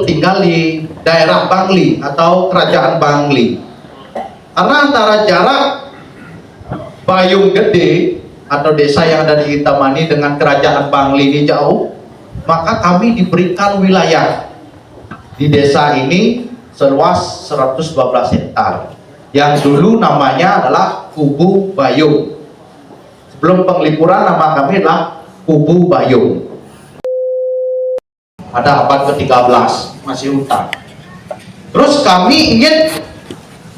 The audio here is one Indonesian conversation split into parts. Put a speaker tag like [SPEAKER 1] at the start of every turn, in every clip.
[SPEAKER 1] untuk tinggal di daerah Bangli atau kerajaan Bangli. Karena antara jarak Bayung Gede atau desa yang ada di Intamani dengan kerajaan Bangli ini jauh, maka kami diberikan wilayah di desa ini seluas 112 hektar yang dulu namanya adalah Kubu Bayung. Sebelum penglipuran nama kami adalah Kubu Bayung. Pada abad ke-13 masih hutan. Terus kami ingin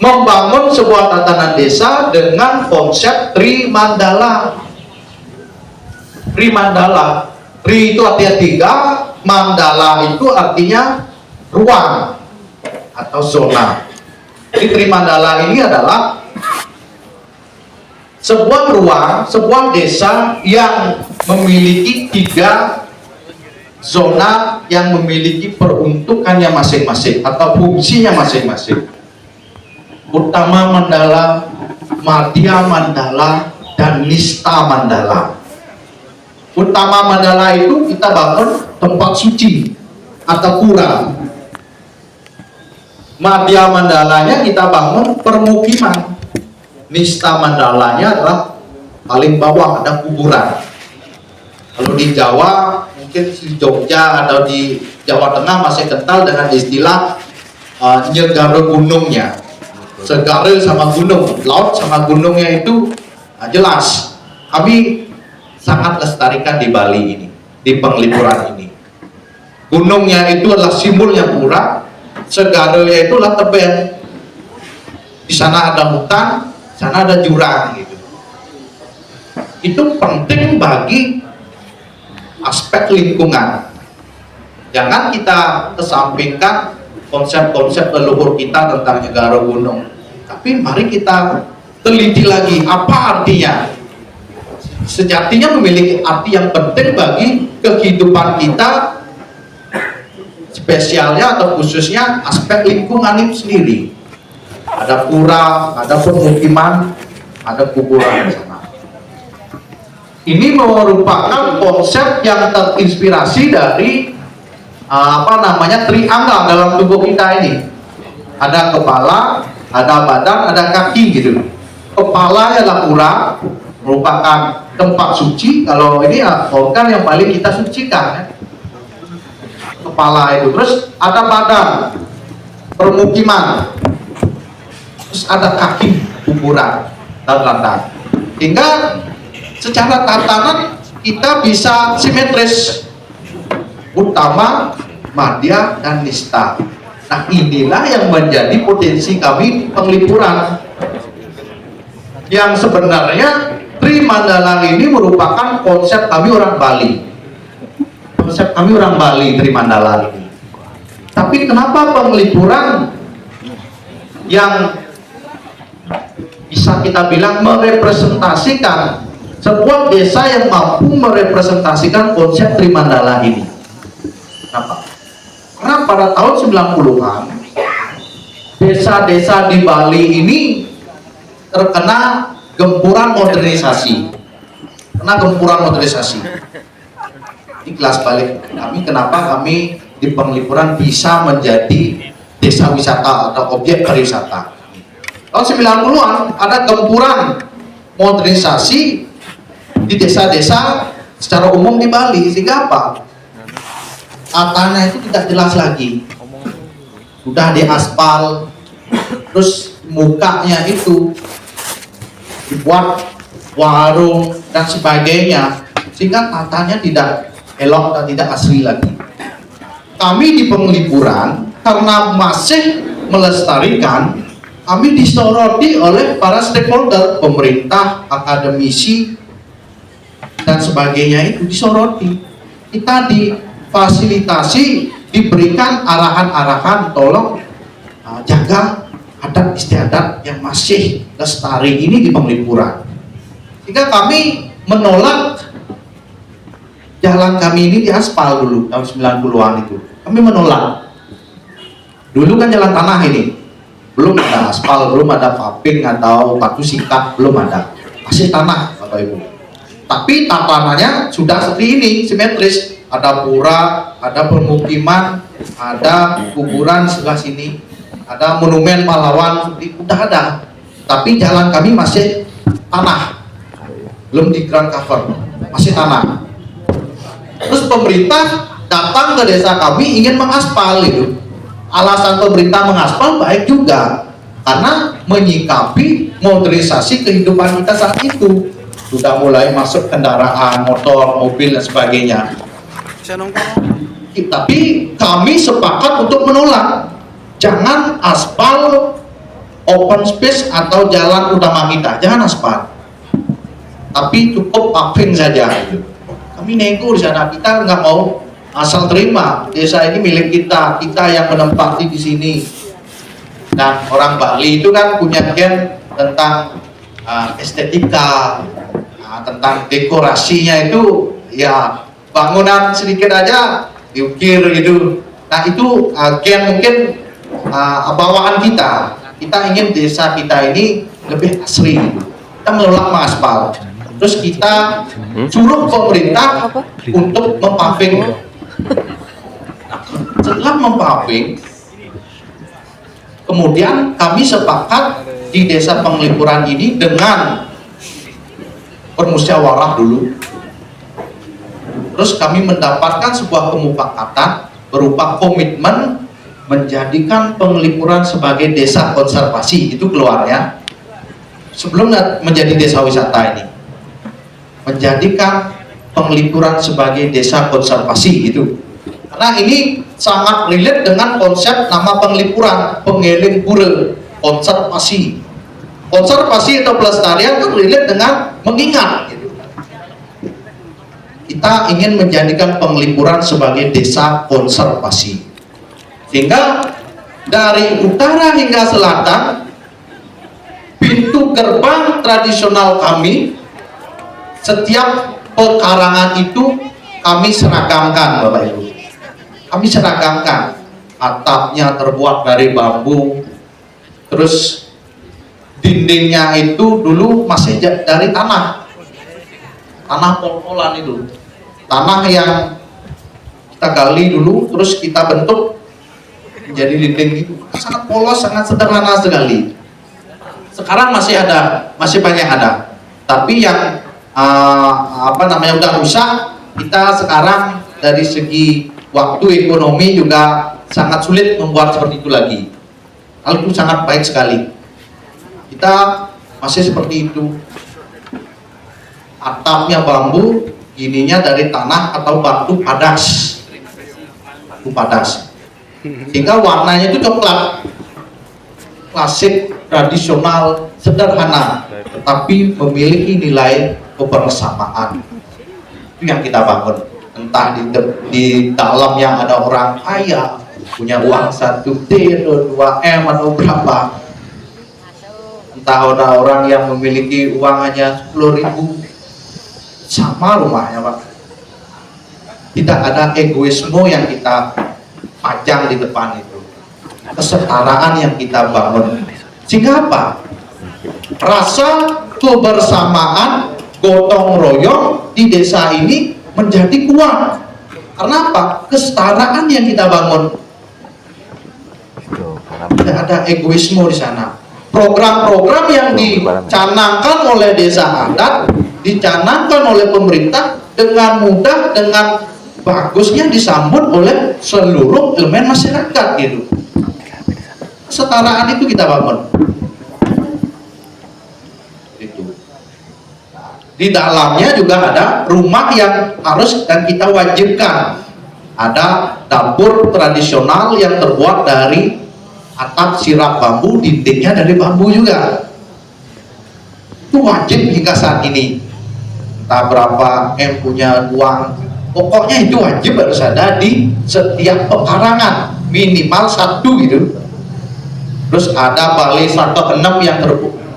[SPEAKER 1] membangun sebuah tatanan desa dengan konsep Trimandala. Trimandala, Tri itu artinya 3, Mandala itu artinya ruang atau zona. Jadi Trimandala ini adalah sebuah ruang, sebuah desa yang memiliki 3 zona yang memiliki peruntukannya masing-masing atau fungsinya masing-masing. Utama Mandala, Madhya Mandala, dan Nista Mandala. Utama Mandala itu kita bangun tempat suci atau pura. Madhya Mandalanya kita bangun permukiman. Nista Mandalanya adalah paling bawah, ada kuburan. Kalau di Jawa, mungkin di Jogja atau di Jawa Tengah masih kental dengan istilah nyegara gunungnya. Segara sama gunung, laut sama gunungnya itu jelas. Kami sangat lestarikan di Bali ini, di Penglipuran ini. Gunungnya itu adalah simbolnya pura, segaranya itu adalah tebing. Di sana ada hutan, di sana ada jurang gitu. Itu penting bagi aspek lingkungan. Jangan kita kesampingkan konsep-konsep leluhur kita tentang negara gunung, tapi mari kita teliti lagi apa artinya. Sejatinya memiliki arti yang penting bagi kehidupan kita, spesialnya atau khususnya aspek lingkungan itu sendiri. Ada pura, ada permukiman, ada kuburan di sana. Ini merupakan konsep yang terinspirasi dari triangel dalam tubuh kita ini. Ada kepala, ada badan, ada kaki gitu. Kepala adalah pura, merupakan tempat suci. Kalau ini organ yang paling kita sucikan, ya. Kepala itu. Terus ada badan, permukiman. Terus ada kaki, kuburan dan ladang. Hingga secara tatanan kita bisa simetris. Utama, Madhya, dan Nista. Nah, inilah yang menjadi potensi kami di Penglipuran. Yang sebenarnya Trimandala ini merupakan konsep kami orang Bali. Konsep kami orang Bali, Trimandala ini. Tapi kenapa Penglipuran yang bisa kita bilang merepresentasikan sebuah desa yang mampu merepresentasikan konsep Trimandala ini? Kenapa? Karena pada tahun 90-an desa-desa di Bali ini terkena gempuran modernisasi. Ini kelas balik kami, kenapa kami di Penglipuran bisa menjadi desa wisata atau objek pariwisata. Tahun 90-an ada gempuran modernisasi di desa-desa secara umum di Bali, sehingga apa? Tanah itu tidak jelas lagi, sudah diaspal, terus mukanya itu dibuat warung dan sebagainya, sehingga tatanya tidak elok dan tidak asli lagi. Kami di Penglipuran karena masih melestarikan, kami disoroti oleh para stakeholder, pemerintah, akademisi, dan sebagainya itu disoroti. Kita difasilitasi, diberikan arahan-arahan, tolong jaga adat istiadat yang masih lestari ini di Penglipuran. Sehingga kami menolak jalan kami ini diaspal dulu tahun 90-an itu. Kami menolak. Dulu kan jalan tanah ini, belum ada aspal, belum ada paving atau batu singkat, belum ada. Masih tanah, Bapak Ibu. Tapi tatanannya sudah seperti ini, simetris. ada pura, ada permukiman, ada kuburan sebelah sini, ada monumen pahlawan, udah ada. Tapi jalan kami masih tanah, belum di ground cover, masih tanah. Terus pemerintah datang ke desa kami ingin mengaspal itu. Alasan pemerintah mengaspal baik juga, karena menyikapi modernisasi kehidupan kita saat itu. Sudah mulai masuk kendaraan, motor, mobil dan sebagainya. Tapi kami sepakat untuk menolak. Jangan aspal open space atau jalan utama kita, jangan aspal. Tapi cukup paving saja. Kami nego di sana, kita nggak mau asal terima. Desa ini milik kita, kita yang menempati di sini. Dan orang Bali itu kan punya gen tentang estetika, tentang dekorasinya itu, ya bangunan sedikit aja diukir gitu. Nah itu gen mungkin bawaan kita. Kita ingin desa kita ini lebih asri. Kita menolak mengaspal. Terus kita suruh pemerintah untuk mempaving. Setelah mempaving, kemudian kami sepakat di desa Penglipuran ini dengan bermusyawarah dulu. Terus kami mendapatkan sebuah kemufakatan berupa komitmen menjadikan Penglipuran sebagai desa konservasi. Itu keluarnya sebelum menjadi desa wisata ini, menjadikan Penglipuran sebagai desa konservasi itu. Karena ini sangat relate dengan konsep nama Penglipuran, pengeling pura, konservasi. Konservasi atau pelestarian itu relate dengan mengingat. Kita ingin menjadikan Penglipuran sebagai desa konservasi. Sehingga dari utara hingga selatan, pintu gerbang tradisional kami, setiap pekarangan itu kami seragamkan, Bapak Ibu. Kami seragamkan. Atapnya terbuat dari bambu, terus dindingnya itu dulu masih dari tanah pol-polan itu, tanah yang kita gali dulu, terus kita bentuk menjadi dinding itu, sangat polos, sangat sederhana sekali. Sekarang masih ada, masih banyak ada, tapi yang udah rusak. Kita sekarang dari segi waktu ekonomi juga sangat sulit membuat seperti itu lagi. Hal itu sangat baik sekali. Kita masih seperti itu. Atapnya bambu, ininya dari tanah atau batu padas. Batu padas. Sehingga warnanya itu coklat. Klasik, tradisional, sederhana, tetapi memiliki nilai kebersamaan. Itu yang kita bangun. Entah di dalamnya ada orang kaya, punya uang 1 T atau 2 M atau berapa. Entah ada orang yang memiliki uang hanya 10.000, sama rumahnya, Pak. Tidak ada egoisme yang kita pajang di depan itu. Kesetaraan yang kita bangun. Sehingga apa? Rasa kebersamaan, gotong royong di desa ini menjadi kuat. Karena apa? Kesetaraan yang kita bangun. Tidak ada egoisme di sana. Program-program yang dicanangkan oleh desa adat, dicanangkan oleh pemerintah dengan mudah, dengan bagusnya disambut oleh seluruh elemen masyarakat gitu. Kesetaraan itu kita bangun. Di dalamnya juga ada rumah yang harus dan kita wajibkan. Ada dapur tradisional yang terbuat dari atap sirap bambu, dindingnya dari bambu juga. Itu wajib hingga saat ini. Entah berapa M punya uang, pokoknya itu wajib harus ada di setiap pekarangan, minimal 1 gitu. Terus ada balai 1/6 yang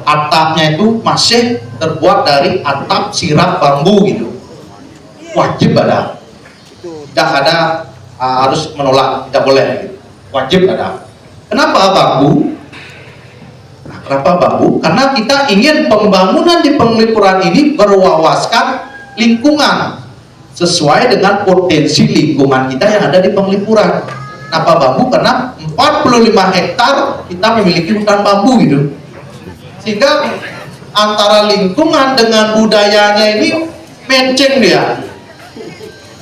[SPEAKER 1] atapnya itu masih terbuat dari atap sirap bambu gitu. Wajib ada. Tidak ada harus menolak, tidak boleh gitu. Wajib ada. Kenapa bambu? Nah, kenapa bambu? Karena kita ingin pembangunan di Penglipuran ini berwawaskan lingkungan. sesuai dengan potensi lingkungan kita yang ada di Penglipuran. Kenapa bambu? Karena 45 hektar kita memiliki hutan bambu gitu. Sehingga antara lingkungan dengan budayanya ini matching dia.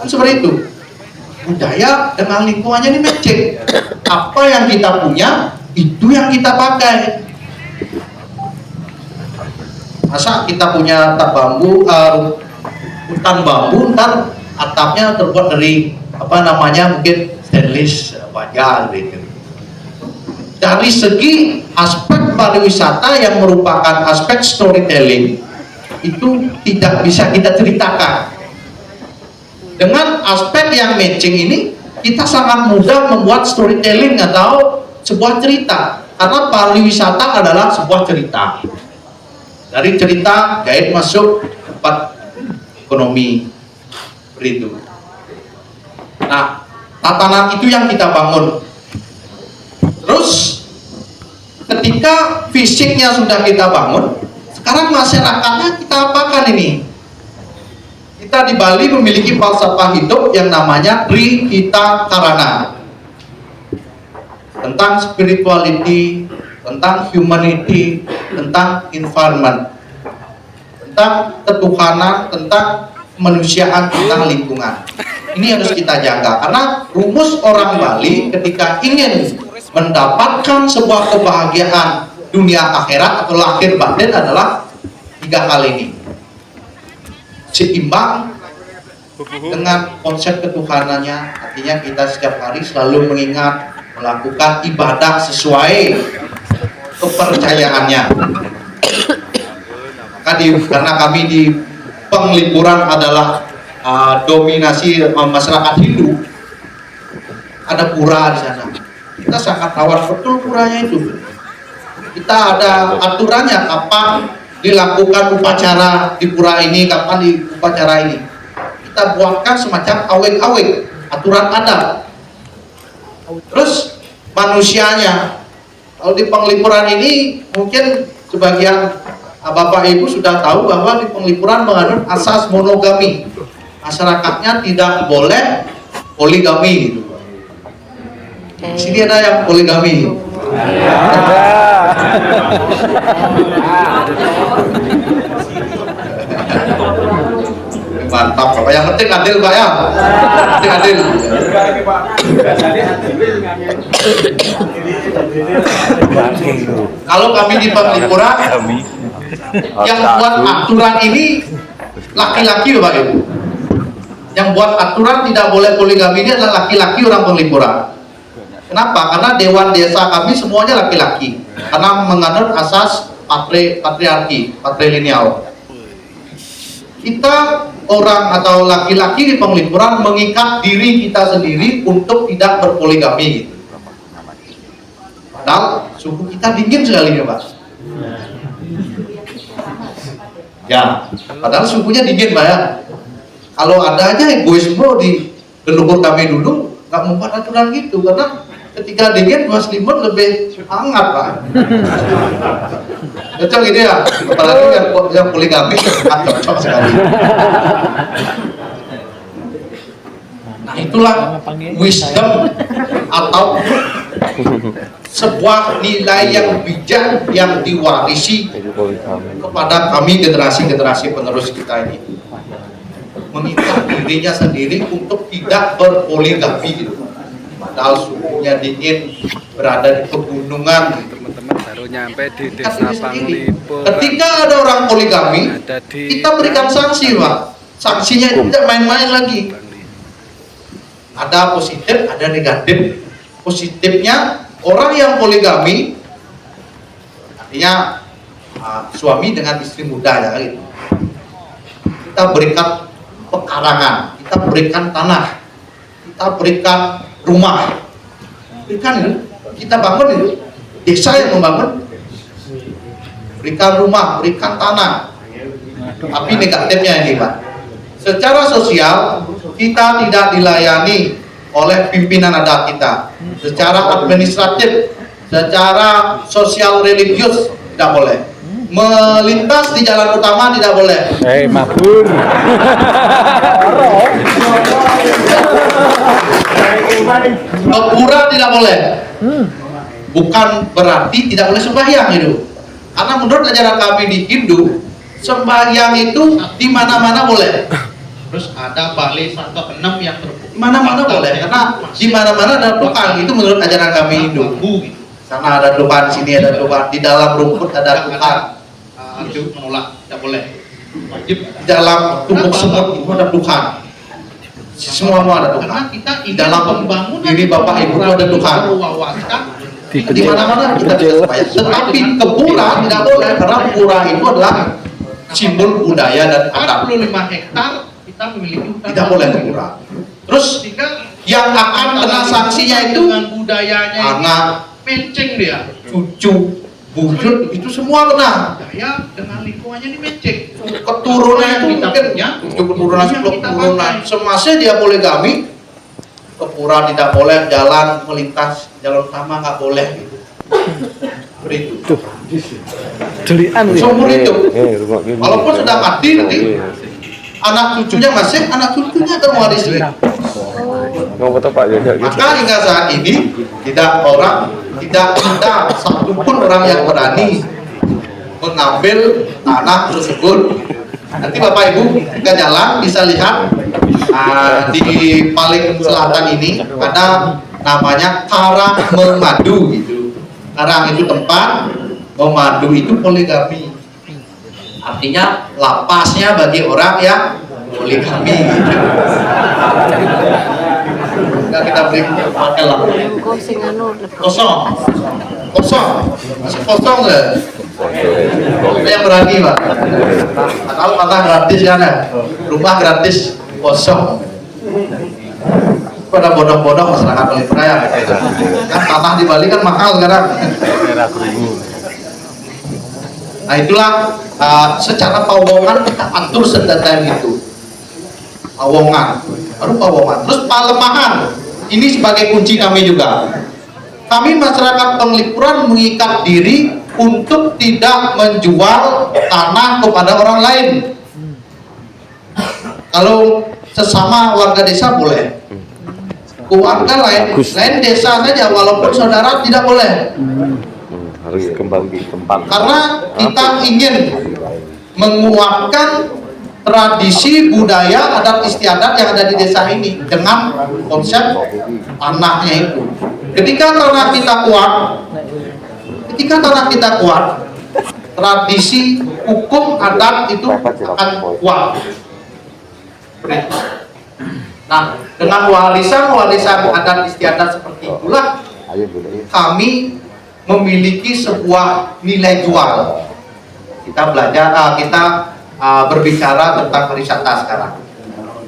[SPEAKER 1] Kan seperti itu. Budaya dengan lingkungannya ini matching. Apa yang kita punya, itu yang kita pakai. Masa kita punya hutan bambu, ntar atapnya terbuat dari mungkin stainless baja gitu. Dari segi aspek pariwisata yang merupakan aspek storytelling itu tidak bisa kita ceritakan. Dengan aspek yang matching ini kita sangat mudah membuat storytelling atau sebuah cerita, karena pariwisata adalah sebuah cerita. Dari cerita guide masuk tempat ekonomi begitu. Nah, tatanan itu yang kita bangun. Terus ketika fisiknya sudah kita bangun, sekarang masyarakatnya kita apakan ini? Kita di Bali memiliki falsafah hidup yang namanya Trihita Karana, tentang spirituality, tentang humanity, tentang environment, tentang ketuhanan, tentang kemanusiaan, tentang lingkungan. Ini harus kita jaga, karena rumus orang Bali ketika ingin mendapatkan sebuah kebahagiaan dunia akhirat atau lahir batin adalah 3 hal ini: seimbang dengan konsep ketuhanannya, artinya kita setiap hari selalu mengingat, melakukan ibadah sesuai kepercayaannya. Karena kami di Penglipuran adalah dominasi masyarakat Hindu, ada pura di sana. Kita sangat rawat betul puranya itu. Kita ada aturannya kapan dilakukan upacara di pura ini, kapan di upacara ini. Kita buatkan semacam awek-awek, aturan adat. Terus manusianya, kalau di Penglipuran ini mungkin sebagian Bapak Ibu sudah tahu bahwa di Penglipuran menganut asas monogami. Masyarakatnya tidak boleh poligami gitu. Di sini ada yang poligami. Mantap, Bapak. Yang penting adil, Pak ya. Penting adil. Kalau kami di Penglipuran, yang buat aturan ini laki-laki, Bapak Ibu. Yang buat aturan tidak boleh poligami ini adalah laki-laki orang Penglipuran. Kenapa? Karena dewan desa kami semuanya laki-laki, karena menganut asas patriarki, patrilineal. Kita orang atau laki-laki di Penglipuran mengikat diri kita sendiri untuk tidak berpoligami gitu. Padahal suhu kita dingin sekali ya Pak. Ya, padahal suhunya dingin Pak ya. Kalau ada aja egoisme di leluhur kami dulu, nggak membuat aturan gitu, karena ketika dingin 2 selimut lebih hangat Pak. Cocok ini ya, apalagi yang poligami cocok sekali. Nah itulah wisdom atau sebuah nilai yang bijak yang diwarisi kepada kami generasi-generasi penerus kita ini, mengikat dirinya sendiri untuk tidak berpoligami gitu. Padahal suhunya dingin, berada di pegunungan gitu.
[SPEAKER 2] Teman-teman baru nyampe di desa Penglipuran.
[SPEAKER 1] Ketika ada orang poligami, kita berikan sanksi Pak. Sanksinya itu tidak main-main lagi. Ada positif, ada negatif. Positifnya, orang yang poligami artinya suami dengan istri muda ya gitu. Kita berikan pekarangan, kita berikan tanah, kita berikan rumah, berikan itu, kita bangun itu, desa yang membangun, berikan rumah, berikan tanah. Tapi negatifnya ini Pak, secara sosial kita tidak dilayani oleh pimpinan adat kita, secara administratif, secara sosial religius tidak boleh. melintas di jalan utama tidak boleh.
[SPEAKER 2] Mabun.
[SPEAKER 1] Ke pura tidak boleh. Bukan berarti tidak boleh sembahyang itu. Karena menurut ajaran kami di Hindu, sembahyang itu di mana-mana boleh.
[SPEAKER 3] Terus ada balai 1 ke 6 yang terbuka.
[SPEAKER 1] Di mana-mana boleh, karena di mana-mana ada tukang. Itu menurut ajaran kami Hindu.
[SPEAKER 3] Gitu.
[SPEAKER 1] Sana ada tukang, sini ada tukang, di dalam rumput ada tukang.
[SPEAKER 3] Itu menolak, tidak boleh. Wajib.
[SPEAKER 1] Di dalam tubuh semut itu ada tukang. Semua ada tukang.
[SPEAKER 3] Karena kita
[SPEAKER 1] Di dalam
[SPEAKER 3] pembangunan
[SPEAKER 1] diri bapak ibu itu ada tukang.
[SPEAKER 3] wawasan
[SPEAKER 1] Di mana-mana kita bisa sembahyang. Tetapi ke pura tidak boleh, karena pura itu adalah simbol budaya dan adat.
[SPEAKER 3] 45 hektar kita memiliki hutan.
[SPEAKER 1] Tidak boleh ke pura. Terus
[SPEAKER 3] Sehingga
[SPEAKER 1] yang akan kena sanksinya itu
[SPEAKER 3] dengan budayanya
[SPEAKER 1] anak,
[SPEAKER 3] menceng dia.
[SPEAKER 1] cucu, buyut itu semua kena.
[SPEAKER 3] Budaya dengan lingkungannya ini menceng.
[SPEAKER 1] Keturunan itu
[SPEAKER 3] Kita
[SPEAKER 1] mungkin
[SPEAKER 3] punya,
[SPEAKER 1] 7 keturunan, 10
[SPEAKER 3] kita
[SPEAKER 1] keturunan.
[SPEAKER 3] pakai.
[SPEAKER 1] Semasa dia poligami, ke pura tidak boleh, jalan melintas jalan utama nggak boleh gitu. Seperti itu.
[SPEAKER 2] Delian nih.
[SPEAKER 1] Seumur hidup. Walaupun sudah mati nanti anak cucunya masih, anak cucunya akan mewarisi. Maka hingga saat ini tidak ada satupun orang yang berani mengambil tanah tersebut. Nanti Bapak Ibu ke jalan bisa lihat di paling selatan ini ada namanya Karang Memadu gitu. Karang itu tempat, memadu itu poligami. Artinya lapasnya bagi orang yang poligami gitu. Nah, kita beri pakai lah. Kosong, masih kosong nggak? Ada yang berani Pak? Kalau tanah gratis kan ya, rumah gratis kosong. Pada bodong-bodong masyarakat Pelipra kan tanah di Bali kan mahal sekarang. Nah itulah secara pawongan kita atur sedetail itu. Pawongan, baru pawongan. Terus palemahan, ini sebagai kunci kami juga. Kami masyarakat Penglipuran mengikat diri untuk tidak menjual tanah kepada orang lain. Kalau sesama warga desa boleh. Keluarga lain desa saja, walaupun saudara tidak boleh.
[SPEAKER 4] Harus kembali ke tempat.
[SPEAKER 1] Karena kita ingin menguatkan tradisi budaya adat istiadat yang ada di desa ini dengan konsep tanahnya itu. Ketika tanah kita kuat, tradisi hukum adat itu akan kuat. Nah, dengan warisan adat istiadat seperti itulah kami memiliki sebuah nilai jual. Kita berbicara tentang wisata sekarang.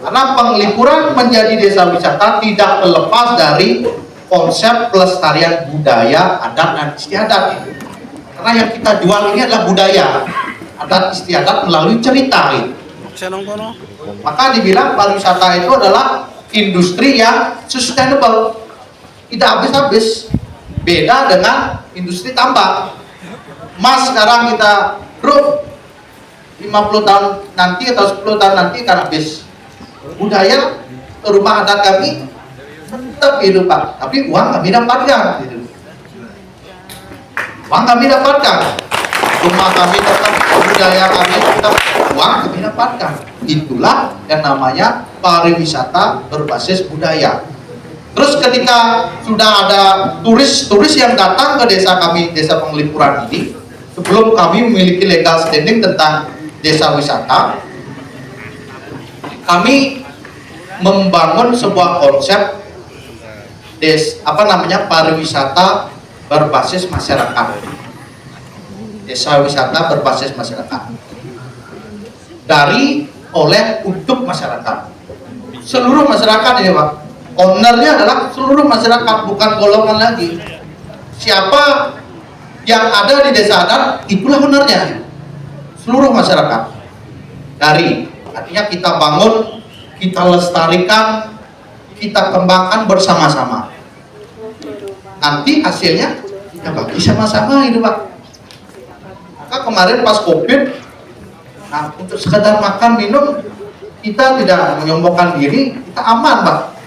[SPEAKER 1] Karena Penglipuran menjadi desa wisata tidak terlepas dari konsep pelestarian budaya adat dan istiadat. Karena yang kita jual ini adalah budaya adat istiadat melalui cerita. Maka dibilang pariwisata itu adalah industri yang sustainable, tidak habis-habis. Beda dengan industri tambang. Emas sekarang kita bro 50 tahun nanti atau 10 tahun nanti akan habis. Budaya rumah adat kami tetap hidup Pak, tapi uang kami dapatkan gitu. Uang kami dapatkan, rumah kami tetap, budaya kami tetap, uang kami dapatkan. Itulah yang namanya pariwisata berbasis budaya. Terus ketika sudah ada turis yang datang ke desa kami, desa Penglipuran ini, sebelum kami memiliki legal standing tentang desa wisata, kami membangun sebuah konsep pariwisata berbasis masyarakat. Desa wisata berbasis masyarakat. Untuk masyarakat. Seluruh masyarakat ini Pak. Ownernya adalah seluruh masyarakat, bukan golongan lagi. Siapa yang ada di desa adat, itulah ownernya. Seluruh masyarakat. Artinya kita bangun, kita lestarikan, kita kembangkan bersama-sama. Nanti hasilnya kita bagi sama-sama itu Pak. Maka kemarin pas COVID, nah untuk sekedar makan minum kita tidak menyombongkan diri, kita aman Pak.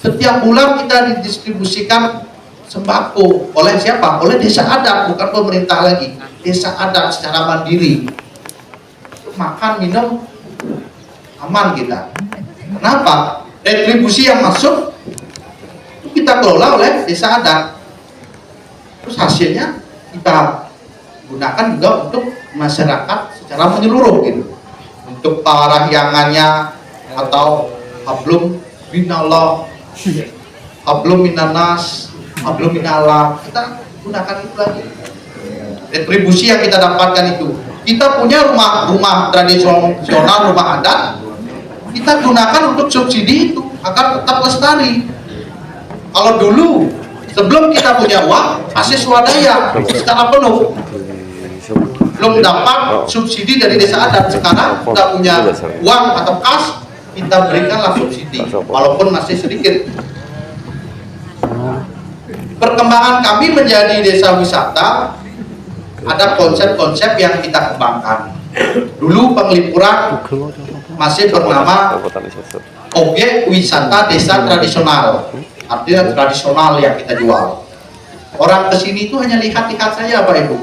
[SPEAKER 1] Setiap bulan kita didistribusikan sembako oleh siapa? Oleh desa adat, bukan pemerintah lagi. Desa adat secara mandiri. Makan minum aman kita. Kenapa? Retribusi yang masuk itu kita kelola oleh desa adat. Terus hasilnya kita gunakan juga untuk masyarakat secara menyeluruh gitu. Untuk parahyangannya atau hablum minallah, hablum minanas, hablum minallah, kita gunakan itu lagi. Retribusi yang kita dapatkan itu, kita punya rumah tradisional, rumah adat, kita gunakan untuk subsidi itu agar tetap lestari. Kalau dulu sebelum kita punya uang masih swadaya secara penuh, belum dapat subsidi dari desa adat. Sekarang kita punya uang atau kas, kita berikanlah subsidi walaupun masih sedikit. Perkembangan kami menjadi desa wisata, ada konsep-konsep yang kita kembangkan. Dulu Penglipuran masih bernama objek wisata desa tradisional, artinya tradisional yang kita jual. Orang kesini itu hanya lihat-lihat saja Pak Ibu.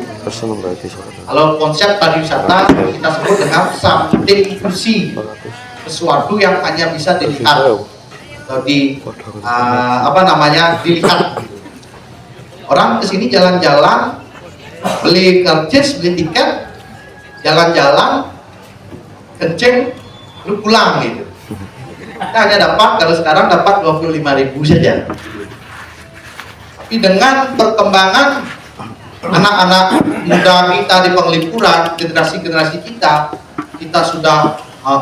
[SPEAKER 1] Kalau konsep pariwisata kita sebut dengan something to see, sesuatu yang hanya bisa dilihat atau dilihat. Orang kesini jalan-jalan, beli karcis, beli tiket, jalan-jalan, kencing, lu pulang gitu. Kita hanya dapat, kalau sekarang dapat 25.000 saja. Tapi dengan perkembangan anak-anak muda kita di Penglipuran, generasi-generasi kita sudah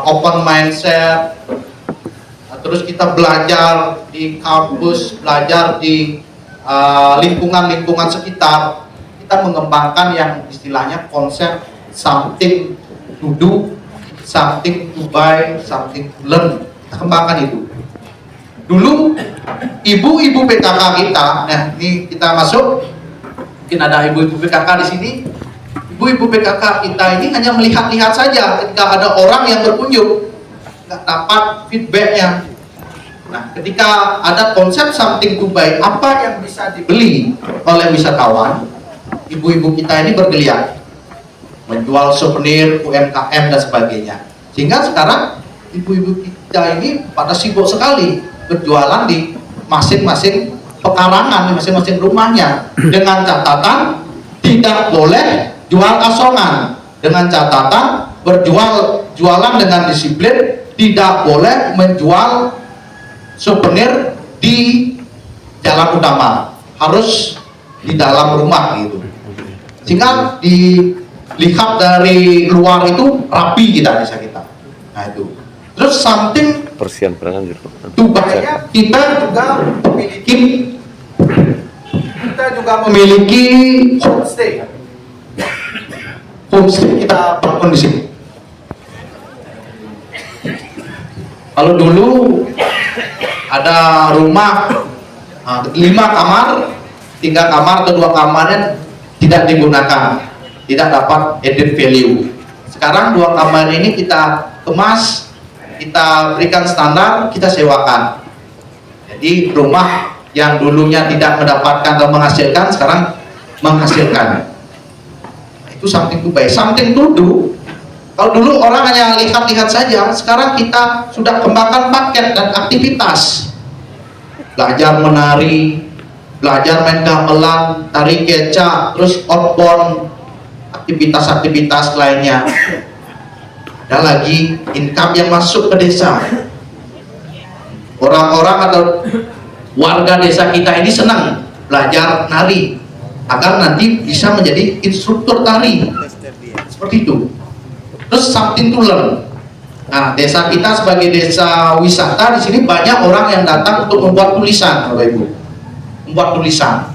[SPEAKER 1] open mindset, terus kita belajar di kampus, belajar di lingkungan-lingkungan sekitar. Kita mengembangkan yang istilahnya konsep something to do, something to buy, something to learn. Kita kembangkan itu. Dulu ibu-ibu PKK kita, nah ini kita masuk, mungkin ada ibu-ibu PKK di sini. Ibu-ibu PKK kita ini hanya melihat-lihat saja ketika ada orang yang berkunjung, nggak dapat feedbacknya. Nah, ketika ada konsep something to buy, apa yang bisa dibeli oleh wisatawan, ibu-ibu kita ini bergeliat menjual souvenir, UMKM dan sebagainya. Sehingga sekarang ibu-ibu kita ini pada sibuk sekali berjualan di masing-masing pekarangan, di masing-masing rumahnya, dengan catatan tidak boleh jual asongan, dengan catatan jualan dengan disiplin, tidak boleh menjual souvenir di jalan utama, harus di dalam rumah gitu. Sehingga dilihat dari luar itu rapi desa kita. Nah itu. Terus something
[SPEAKER 4] Persian perangan gitu.
[SPEAKER 1] tubanya kita juga memiliki homestay. Homestay kita bangun di sini. Kalau dulu ada rumah 5 kamar, 3 kamar atau 2 kamarnya tidak digunakan, tidak dapat added value. Sekarang 2 kamar ini kita kemas, kita berikan standar, kita sewakan. Jadi rumah yang dulunya tidak mendapatkan atau menghasilkan, sekarang menghasilkan. Itu something to buy, something to do. Kalau dulu orang hanya lihat-lihat saja, sekarang kita sudah kembangkan paket dan aktivitas. Belajar menari, belajar main gamelan, tari kecak, terus outbound, aktivitas-aktivitas lainnya. Ada lagi income yang masuk ke desa. Orang-orang atau warga desa kita ini senang belajar nari agar nanti bisa menjadi instruktur tari. Seperti itu. Terus something to learn. Nah, desa kita sebagai desa wisata, di sini banyak orang yang datang untuk membuat tulisan, Bapak Ibu. Membuat tulisan,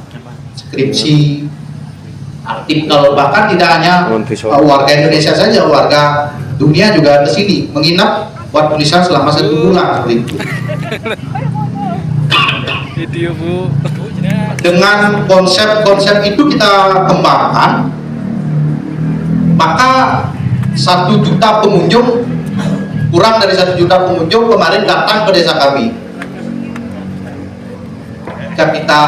[SPEAKER 1] skripsi, artikel, bahkan tidak hanya warga Indonesia saja, warga dunia juga ke sini menginap buat tulisan selama 1 bulan seperti itu.
[SPEAKER 2] Video Bu.
[SPEAKER 1] Dengan konsep-konsep itu kita kembangkan, maka 1 juta pengunjung, kurang dari 1 juta pengunjung kemarin datang ke desa kami. Jika kita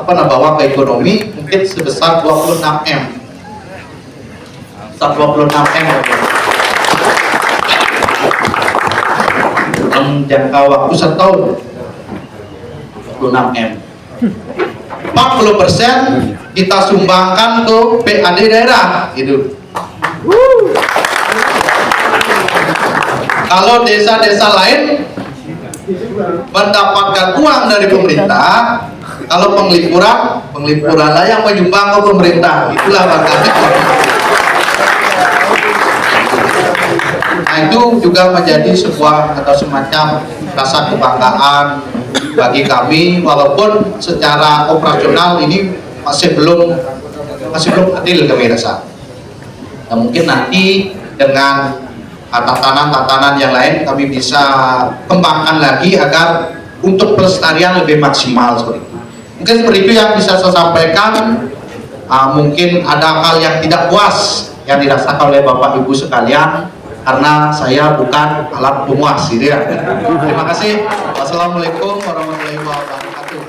[SPEAKER 1] bawa ke ekonomi mungkin sebesar 26 M. Sebesar 26 M. Dalam jangka waktu setahun 26 M. 40% kita sumbangkan ke PAD daerah gitu. Kalau desa-desa lain mendapatkan uang dari pemerintah, kalau penglipuranlah yang menyumbang ke pemerintah. Itulah makanya. Nah, itu juga menjadi sebuah atau semacam rasa kebanggaan bagi kami, walaupun secara operasional ini masih belum adil kami rasa. Nah, mungkin nanti dengan tatanan-tatanan yang lain kami bisa kembangkan lagi agar untuk pelestarian lebih maksimal seperti itu. Mungkin seperti itu yang bisa saya sampaikan. Mungkin ada hal yang tidak puas yang dirasakan oleh Bapak Ibu sekalian, karena saya bukan alat pemuas gitu ya. Terima kasih. Wassalamualaikum warahmatullahi wabarakatuh.